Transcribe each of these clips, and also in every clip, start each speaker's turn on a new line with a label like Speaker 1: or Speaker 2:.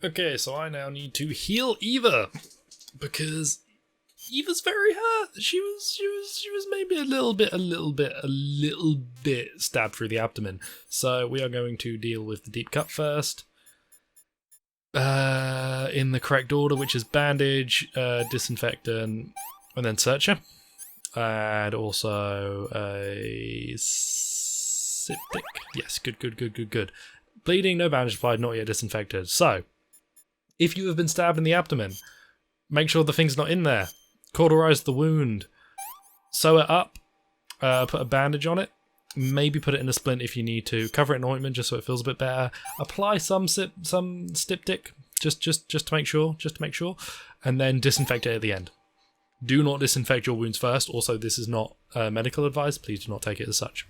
Speaker 1: Okay, so I now need to heal Eva because Eva's very hurt. She was maybe a little bit stabbed through the abdomen. So we are going to deal with the deep cut first. In the correct order, which is bandage, disinfectant, and then searcher. And also a septic. Yes, good. Bleeding, no bandage applied, not yet disinfected. So, if you have been stabbed in the abdomen, make sure the thing's not in there. Cauterize the wound. Sew it up. Put a bandage on it. Maybe put it in a splint if you need to. Cover it in ointment just so it feels a bit better. Apply some styptic just to make sure. And then disinfect it at the end. Do not disinfect your wounds first. Also, this is not medical advice. Please do not take it as such.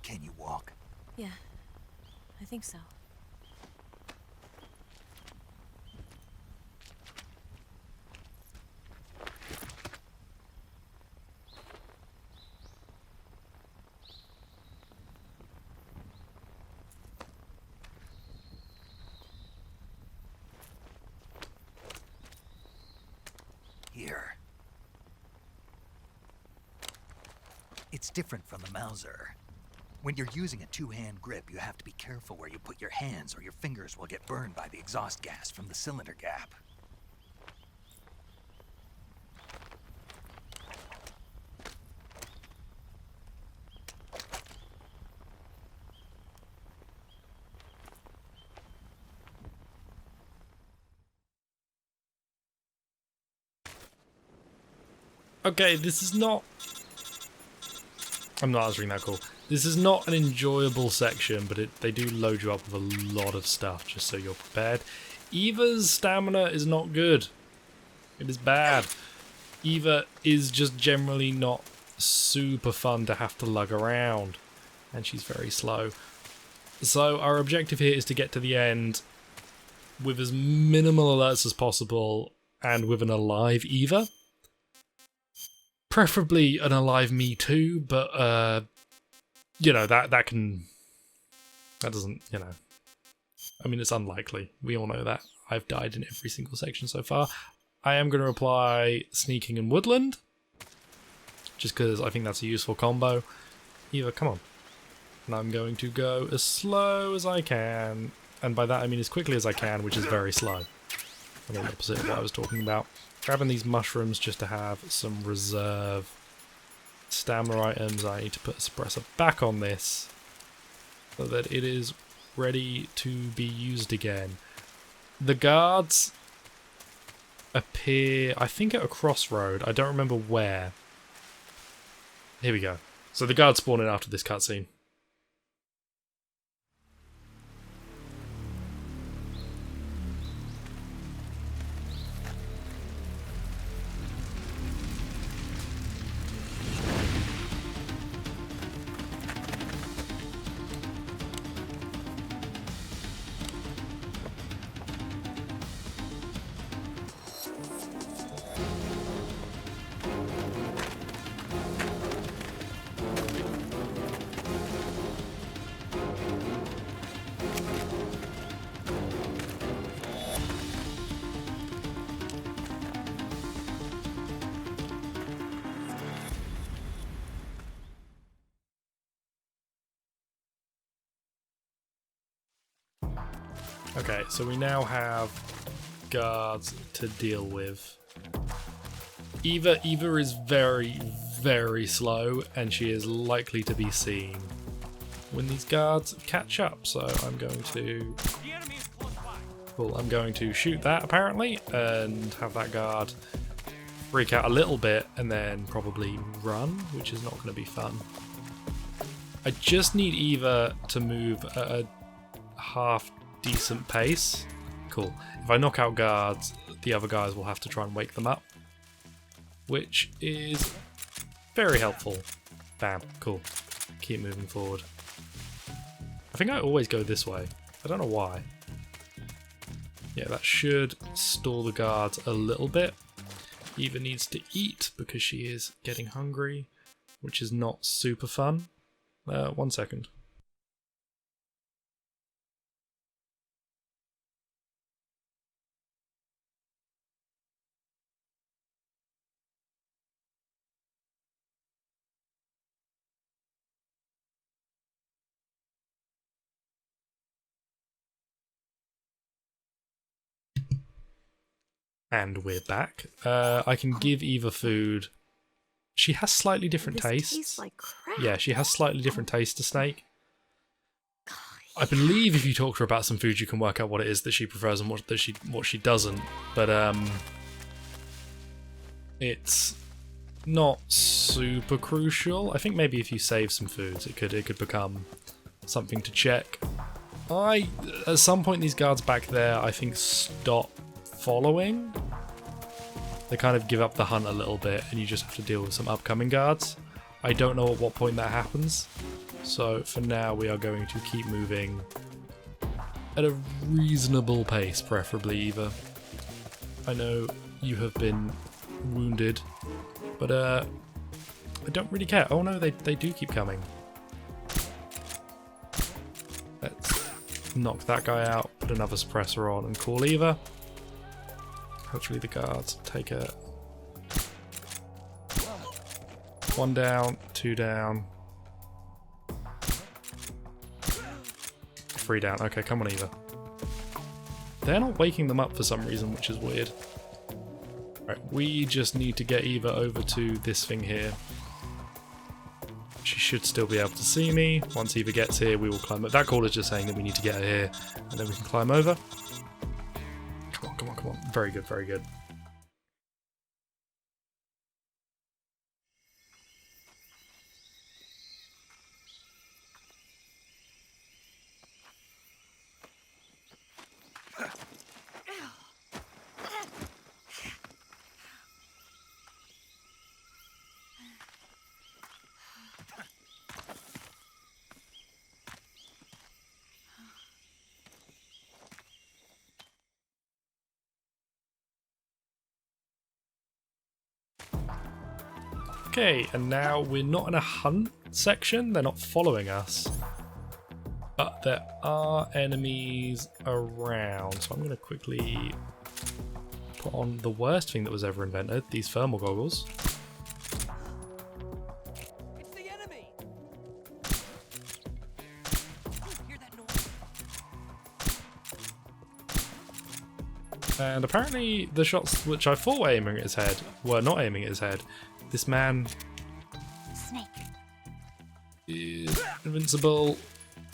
Speaker 2: Can you walk?
Speaker 3: Yeah, I think so.
Speaker 2: Here. It's different from the Mauser. When you're using a two-hand grip, you have to be careful where you put your hands or your fingers will get burned by the exhaust gas from the cylinder gap.
Speaker 1: Okay, this is not... I'm not answering that call. This is not an enjoyable section, but they do load you up with a lot of stuff, just so you're prepared. Eva's stamina is not good. It is bad. Eva is just generally not super fun to have to lug around, and she's very slow. So our objective here is to get to the end with as minimal alerts as possible, and with an alive Eva. Preferably an alive me too, but you know, that doesn't, you know, I mean, it's unlikely. We all know that. I've died in every single section so far. I am going to apply sneaking and woodland, just because I think that's a useful combo. Eva, come on. And I'm going to go as slow as I can, and by that I mean as quickly as I can, which is very slow. The opposite of what I was talking about. Grabbing these mushrooms just to have some reserve stamina items. I need to put a suppressor back on this so that it is ready to be used again. The guards appear, I think, at a crossroad. I don't remember where. Here we go. So the guards spawn in after this cutscene. Okay, so we now have guards to deal with. Eva is very, very slow, and she is likely to be seen when these guards catch up. So I'm going to... Cool, I'm going to shoot that, apparently, and have that guard freak out a little bit, and then probably run, which is not going to be fun. I just need Eva to move at a half decent pace. Cool. If I knock out guards, the other guys will have to try and wake them up, which is very helpful. Bam. Cool. Keep moving forward. I think I always go this way. I don't know why. Yeah, that should stall the guards a little bit. Eva needs to eat because she is getting hungry. which is not super fun. 1 second. And we're back. I can give Eva food. She has slightly different tastes.
Speaker 3: Tastes like crap.
Speaker 1: Yeah, she has slightly different taste to Snake. I believe if you talk to her about some food, you can work out what it is that she prefers and what she doesn't. But it's not super crucial. I think maybe if you save some foods, it could become something to check. At some point, these guards back there, I think, stop following. They kind of give up the hunt a little bit, and you just have to deal with some upcoming guards. I don't know at what point that happens. So for now, we are going to keep moving at a reasonable pace, preferably, Eva. I know you have been wounded, but I don't really care. Oh no, they do keep coming. Let's knock that guy out, put another suppressor on, and call Eva. Hopefully the guards take a 1 down, 2 down, 3 down. Okay, come on, Eva. They're not waking them up for some reason, which is weird. Right, we just need to get Eva over to this thing here. She should still be able to see me. Once Eva gets here, we will climb up. That call is just saying that we need to get her here, and then we can climb over. Come on, come on, come on. Very good, very good. Okay, and now we're not in a hunt section. They're not following us. But there are enemies around. So I'm going to quickly put on the worst thing that was ever invented, these thermal goggles.
Speaker 4: It's the enemy. Hear that noise?
Speaker 1: And apparently the shots which I thought were aiming at his head were not aiming at his head. This man
Speaker 3: Snake.
Speaker 1: is invincible.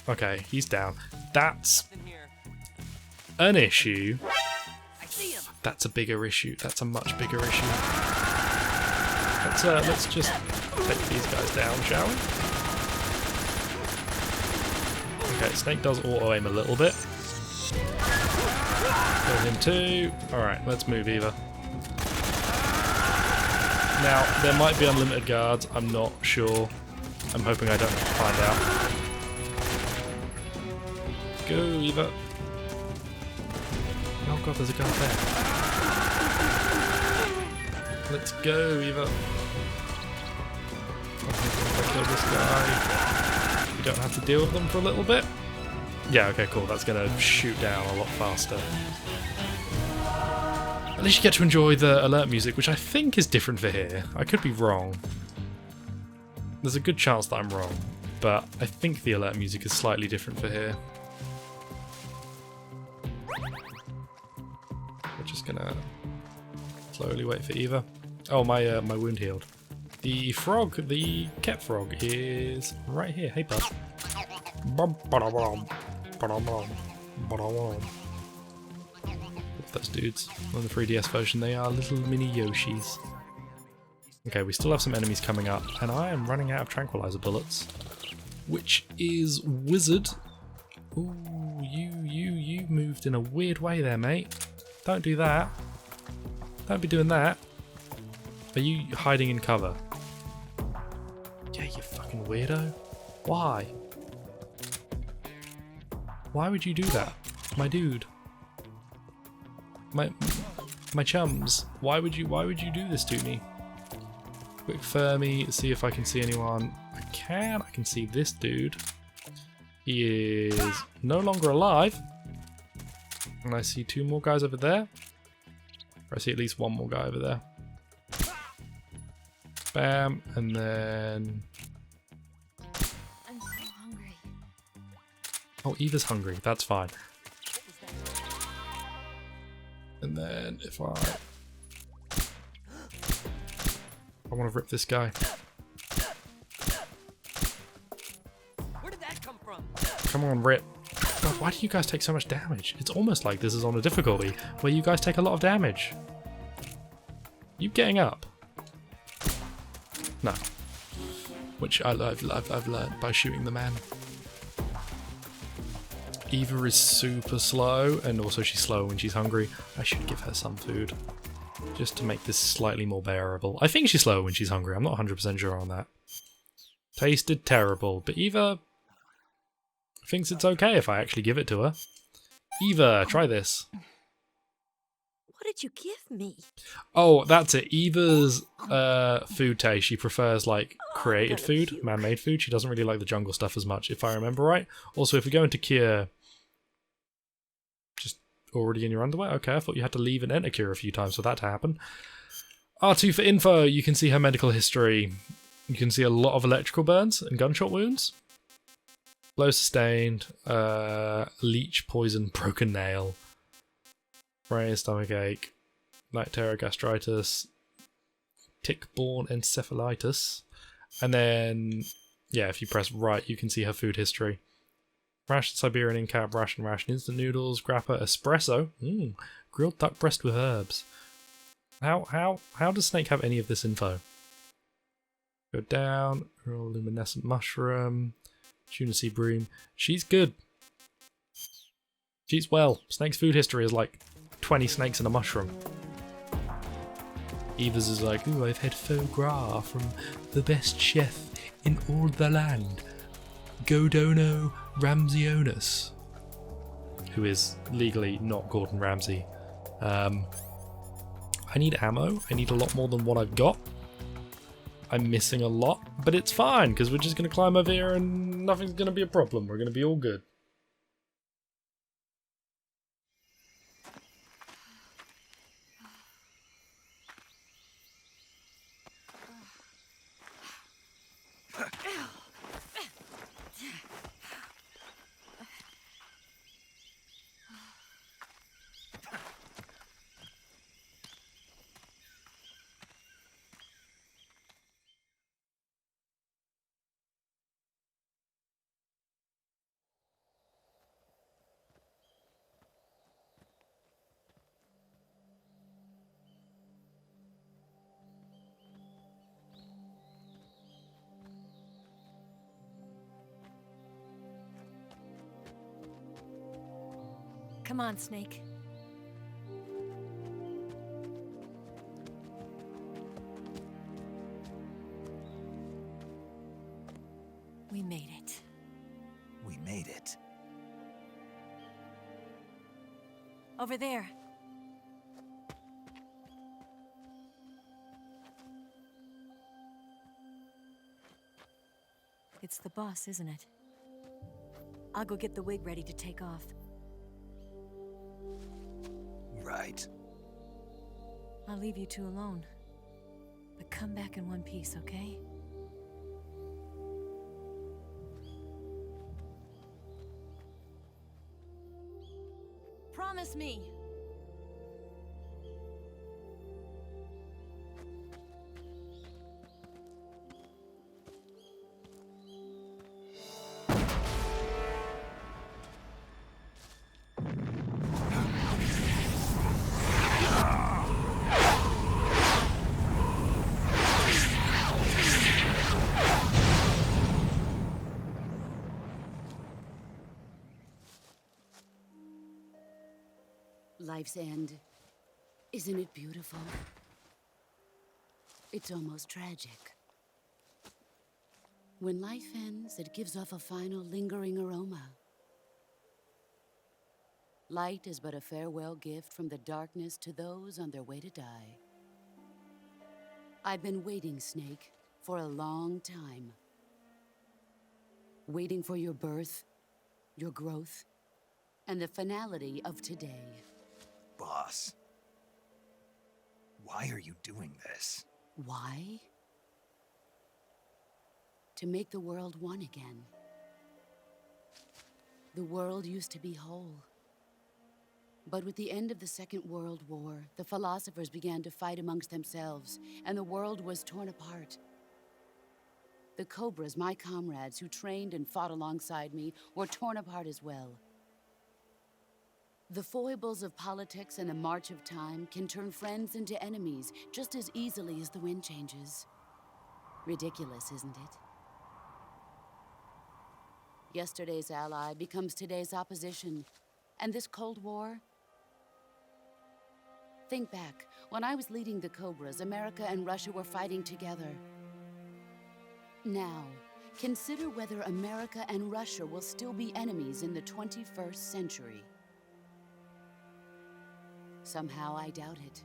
Speaker 1: Okay, he's down. That's
Speaker 4: In here.
Speaker 1: an issue.
Speaker 4: I see him.
Speaker 1: That's a bigger issue. That's a much bigger issue. Let's just take these guys down, shall we? Okay, Snake does auto aim a little bit. Kill him too. Alright, let's move, Eva. Now, there might be unlimited guards, I'm not sure. I'm hoping I don't have to find out. Go, Eva. Oh god, there's a guard there. Let's go, Eva. If I kill this guy, you don't have to deal with them for a little bit. Yeah, okay, cool. That's going to shoot down a lot faster. At least you get to enjoy the alert music, which I think is different for here. I could be wrong. There's a good chance that I'm wrong, but I think the alert music is slightly different for here. We're just gonna slowly wait for Eva. Oh, my wound healed. The frog, the cat frog, is right here. Hey, bud. Those dudes on the 3DS version, they are little mini Yoshis. Okay, we still have some enemies coming up, and I am running out of tranquilizer bullets, which is wizard. Ooh, you moved in a weird way there, mate. Don't do that. Don't be doing that. Are you hiding in cover? Yeah, you fucking weirdo. Why? Why would you do that, my dude? My chums, why would you do this to me? Quick Fermi, see if I can see anyone. I can see this dude. He is no longer alive. And I see 2 more guys over there. Or I see at least 1 more guy over there. Bam, and then...
Speaker 3: I'm so hungry.
Speaker 1: Oh, Eva's hungry, that's fine. And then if I want to rip this guy.
Speaker 4: Where did that come from?
Speaker 1: Come on, rip. God, why do you guys take so much damage? It's almost like this is on a difficulty where you guys take a lot of damage. You getting up? No. Which I've learned by shooting the man. Eva is super slow, and also she's slow when she's hungry. I should give her some food, just to make this slightly more bearable. I think she's slow when she's hungry, I'm not 100% sure on that. Tasted terrible, but Eva thinks it's okay if I actually give it to her. Eva, try this.
Speaker 3: What did you give me?
Speaker 1: Oh, that's it. Eva's food taste, she prefers like created
Speaker 3: gonna
Speaker 1: food,
Speaker 3: puke.
Speaker 1: man-made food. She doesn't really like the jungle stuff as much, if I remember right. Also, if we go into Cure... Just already in your underwear? Okay, I thought you had to leave and enter Cure a few times for that to happen. R2 for info, you can see her medical history. You can see a lot of electrical burns and gunshot wounds. Blow sustained, leech poison, broken nail. Brain, stomach ache, lacterogastritis, tick-borne encephalitis, and then, yeah, if you press right, you can see her food history. Ration Siberian in cap, ration, instant noodles, grappa, espresso, grilled duck breast with herbs. How does Snake have any of this info? Go down, luminescent mushroom, tuna sea bream. She's good. She's well. Snake's food history is like 20 snakes and a mushroom. Eva's is like, ooh, I've had foie gras from the best chef in all the land, Godono Ramseonis, who is legally not Gordon Ramsay. I need ammo. I need a lot more than what I've got. I'm missing a lot, but it's fine because we're just going to climb over here and nothing's going to be a problem. We're going to be all good.
Speaker 3: Come on, Snake. We made it.
Speaker 2: We made it.
Speaker 3: Over there. It's the boss, isn't it? I'll go get the wig ready to take off.
Speaker 2: Right.
Speaker 3: I'll leave you two alone. But come back in one piece, okay? Promise me!
Speaker 5: Life's end. Isn't it beautiful? It's almost tragic. When life ends, it gives off a final lingering aroma. Light is but a farewell gift from the darkness to those on their way to die. I've been waiting, Snake, for a long time. Waiting for your birth, your growth, and the finality of today.
Speaker 2: Boss, why are you doing this?
Speaker 5: Why? To make the world one again. The world used to be whole. But with the end of the Second World War, the philosophers began to fight amongst themselves, and the world was torn apart. The Cobras, my comrades who trained and fought alongside me, were torn apart as well. The foibles of politics and the march of time can turn friends into enemies just as easily as the wind changes. Ridiculous, isn't it? Yesterday's ally becomes today's opposition. And this Cold War? Think back. When I was leading the Cobras, America and Russia were fighting together. Now, consider whether America and Russia will still be enemies in the 21st century. Somehow I doubt it.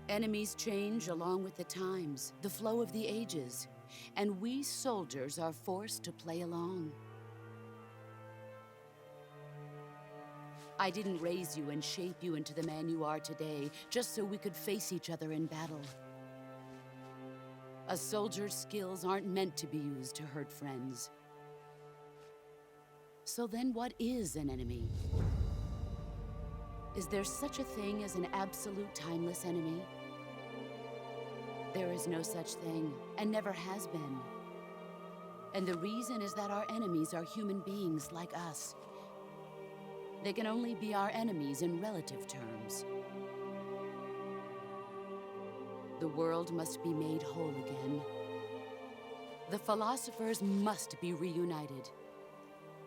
Speaker 5: Enemies change along with the times, the flow of the ages, and we soldiers are forced to play along. I didn't raise you and shape you into the man you are today just so we could face each other in battle. A soldier's skills aren't meant to be used to hurt friends. So then what is an enemy? Is there such a thing as an absolute timeless enemy? There is no such thing, and never has been. And the reason is that our enemies are human beings like us. They can only be our enemies in relative terms. The world must be made whole again. The philosophers must be reunited.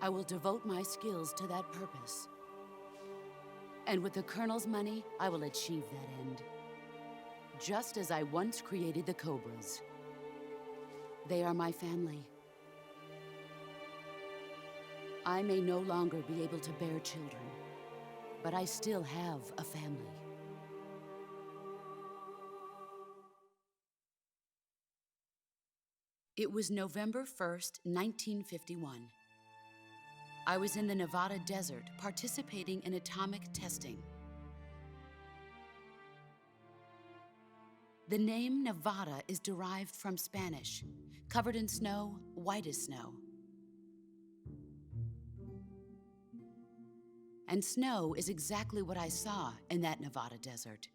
Speaker 5: I will devote my skills to that purpose. And with the Colonel's money, I will achieve that end. Just as I once created the Cobras. They are my family. I may no longer be able to bear children, but I still have a family. It was November 1st, 1951. I was in the Nevada desert participating in atomic testing. The name Nevada is derived from Spanish, covered in snow, white as snow. And snow is exactly what I saw in that Nevada desert.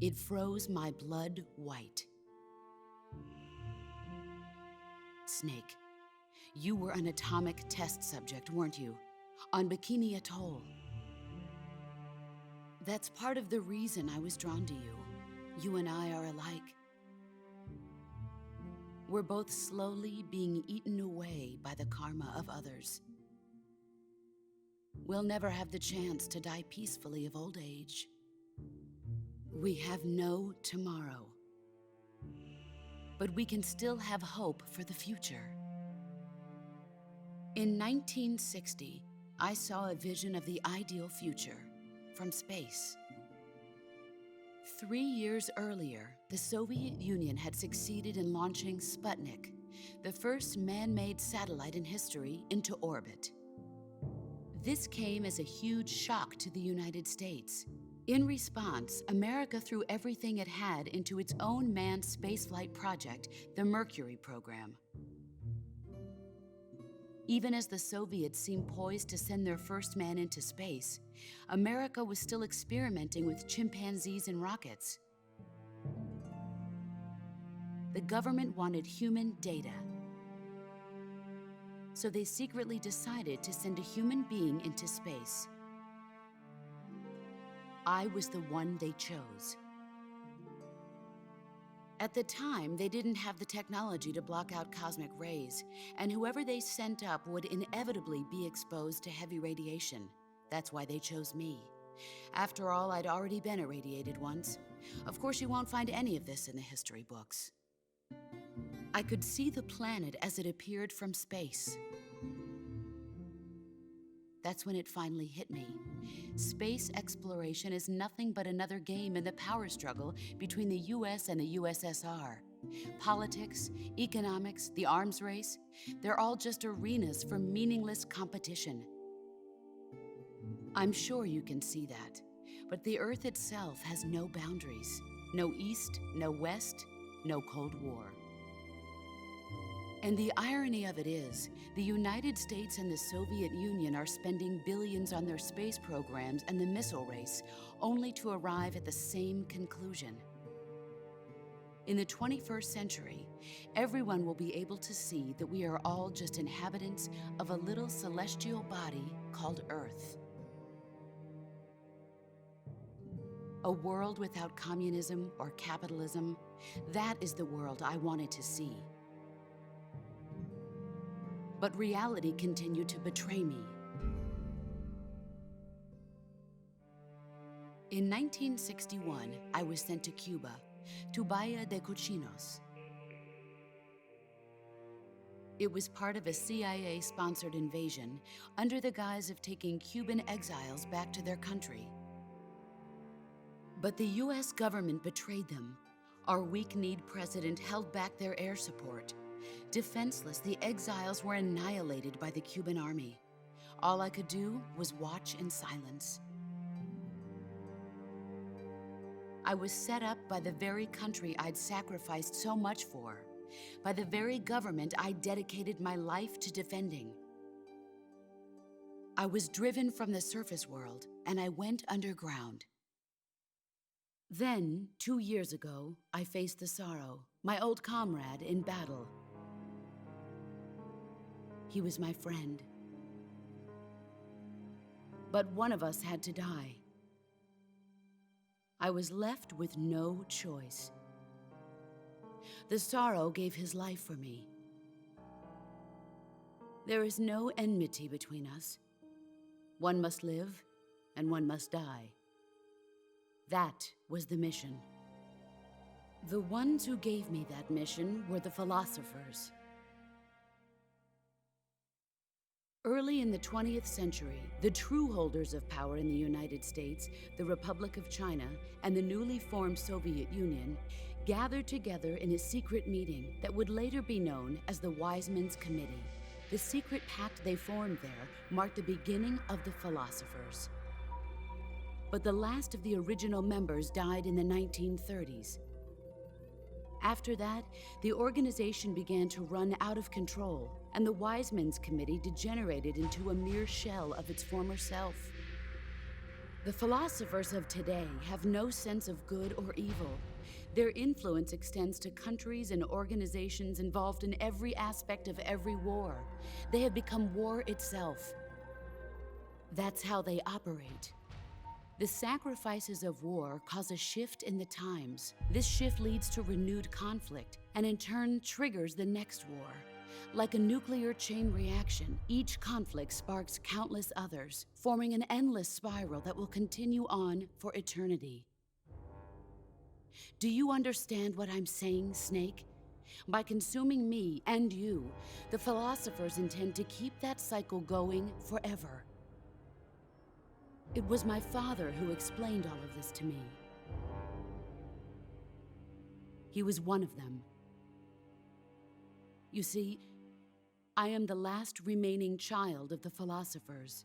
Speaker 5: It froze my blood white. Snake, you were an atomic test subject, weren't you? On Bikini Atoll. That's part of the reason I was drawn to you. You and I are alike. We're both slowly being eaten away by the karma of others. We'll never have the chance to die peacefully of old age. We have no tomorrow. But we can still have hope for the future. In 1960, I saw a vision of the ideal future from space. 3 years earlier, the Soviet Union had succeeded in launching Sputnik, the first man-made satellite in history, into orbit. This came as a huge shock to the United States. In response, America threw everything it had into its own manned spaceflight project, the Mercury program. Even as the Soviets seemed poised to send their first man into space, America was still experimenting with chimpanzees and rockets. The government wanted human data. So they secretly decided to send a human being into space. I was the one they chose. At the time, they didn't have the technology to block out cosmic rays, and whoever they sent up would inevitably be exposed to heavy radiation. That's why they chose me. After all, I'd already been irradiated once. Of course, you won't find any of this in the history books. I could see the planet as it appeared from space. that's when it finally hit me. Space exploration is nothing but another game in the power struggle between the US and the USSR. Politics, economics, the arms race, they're all just arenas for meaningless competition. I'm sure you can see that, but the Earth itself has no boundaries. No East, no West, no Cold War. And the irony of it is, the United States and the Soviet Union are spending billions on their space programs and the missile race, only to arrive at the same conclusion. In the 21st century, everyone will be able to see that we are all just inhabitants of a little celestial body called Earth. A world without communism or capitalism, that is the world I wanted to see. But reality continued to betray me. In 1961, I was sent to Cuba, to Bahia de Cochinos. It was part of a CIA-sponsored invasion under the guise of taking Cuban exiles back to their country. But the US government betrayed them. Our weak-kneed president held back their air support. Defenseless, the exiles were annihilated by the Cuban army. All I could do was watch in silence. I was set up by the very country I'd sacrificed so much for, by the very government I dedicated my life to defending. I was driven from the surface world, and I went underground. Then, 2 years ago, I faced the Sorrow, my old comrade in battle. He was my friend. But one of us had to die. I was left with no choice. The Sorrow gave his life for me. There is no enmity between us. One must live, and one must die. That was the mission. The ones who gave me that mission were the philosophers. Early in the 20th century, the true holders of power in the United States, the Republic of China, and the newly formed Soviet Union gathered together in a secret meeting that would later be known as the Wise Men's Committee. The secret pact they formed there marked the beginning of the philosophers. But the last of the original members died in the 1930s. After that, the organization began to run out of control, and the Wise Men's Committee degenerated into a mere shell of its former self. The philosophers of today have no sense of good or evil. Their influence extends to countries and organizations involved in every aspect of every war. They have become war itself. That's how they operate. The sacrifices of war cause a shift in the times. This shift leads to renewed conflict, and in turn triggers the next war. Like a nuclear chain reaction, each conflict sparks countless others, forming an endless spiral that will continue on for eternity. Do you understand what I'm saying, Snake? By consuming me and you, the philosophers intend to keep that cycle going forever. It was my father who explained all of this to me. He was one of them. You see, I am the last remaining child of the philosophers.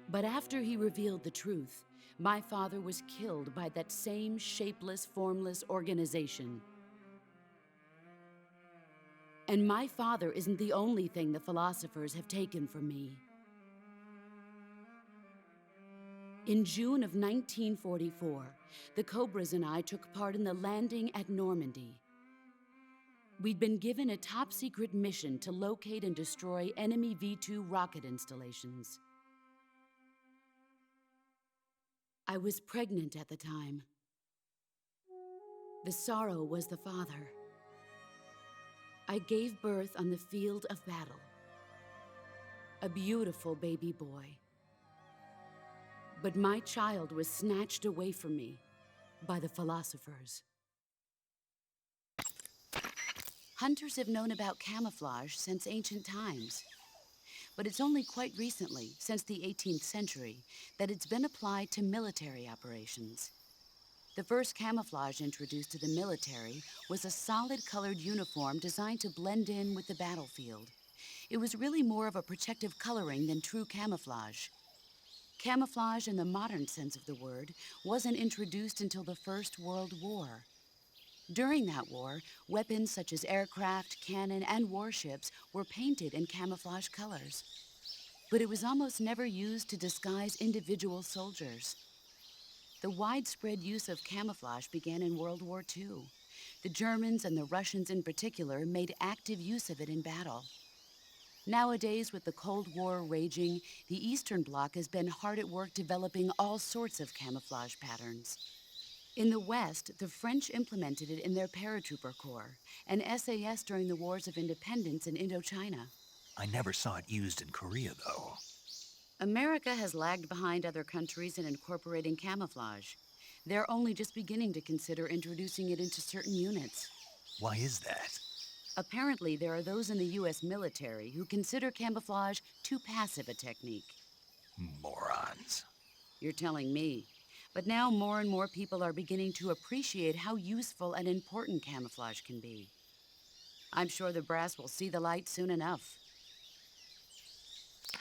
Speaker 5: But after he revealed the truth, my father was killed by that same shapeless, formless organization. And my father isn't the only thing the philosophers have taken from me. In June of 1944, the Cobras and I took part in the landing at Normandy. We'd been given a top-secret mission to locate and destroy enemy V-2 rocket installations. I was pregnant at the time. The Sorrow was the father. I gave birth on the field of battle. A beautiful baby boy. But my child was snatched away from me by the philosophers. Hunters have known about camouflage since ancient times. but it's only quite recently, since the 18th century, that it's been applied to military operations. The first camouflage introduced to the military was a solid-colored uniform designed to blend in with the battlefield. It was really more of a protective coloring than true camouflage. Camouflage in the modern sense of the word wasn't introduced until the First World War. During that war, weapons such as aircraft, cannon, and warships were painted in camouflage colors. But it was almost never used to disguise individual soldiers. The widespread use of camouflage began in World War II. The Germans and the Russians in particular made active use of it in battle. Nowadays, with the Cold War raging, the Eastern Bloc has been hard at work developing all sorts of camouflage patterns. In the West, the French implemented it in their paratrooper corps, and SAS during the Wars of Independence in Indochina.
Speaker 2: I never saw it used in Korea, though.
Speaker 5: America has lagged behind other countries in incorporating camouflage. They're only just beginning to consider introducing it into certain units.
Speaker 2: Why is that?
Speaker 5: Apparently, there are those in the U.S. military who consider camouflage too passive a technique.
Speaker 2: Morons.
Speaker 5: You're telling me. But now more and more people are beginning to appreciate how useful and important camouflage can be. I'm sure the brass will see the light soon enough.